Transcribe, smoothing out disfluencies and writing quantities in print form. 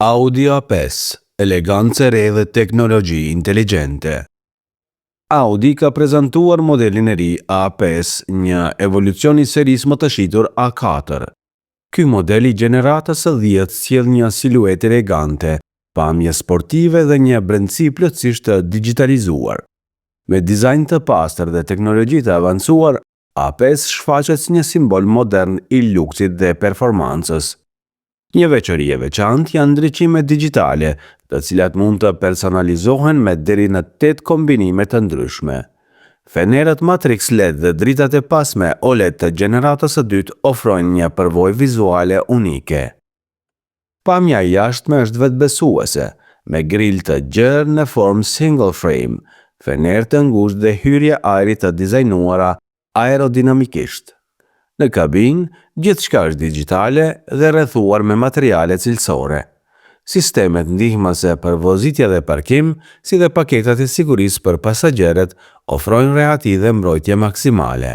Audi A5, elegancë e re dhe teknologji inteligjente. Audi ka prezantuar modelin e ri A5, një evolucion i serisë më të shitur A4. Ky model i gjeneratës së 10 sjell një siluetë elegante, pamje sportive dhe një brendësi plotësisht të digitalizuar. Me dizajn të pastër dhe teknologji të avancuar, A5 shfaqet si një simbol modern i luksit dhe performancës. Një veçori e veçantë janë ndriçimet digjitale, të cilat mund të personalizohen me deri në 8 kombinime të ndryshme. Fenerët Matrix LED dhe dritat e pasme OLED të gjeneratës së dytë ofrojnë një përvojë vizuale unike. Pamja e jashtme është vetbesuese, me gril të gjerë në formë single frame, fenerë të ngushtë dhe hyrje ajri të dizajnuara aerodinamikisht. Në kabinë, gjithçka është digjitale dhe rrethuar me materiale cilësore. Sistemet ndihmëse për vozitje dhe parkim, si dhe paketat e sigurisë për pasagerët, ofrojnë rehati dhe mbrojtje maksimale.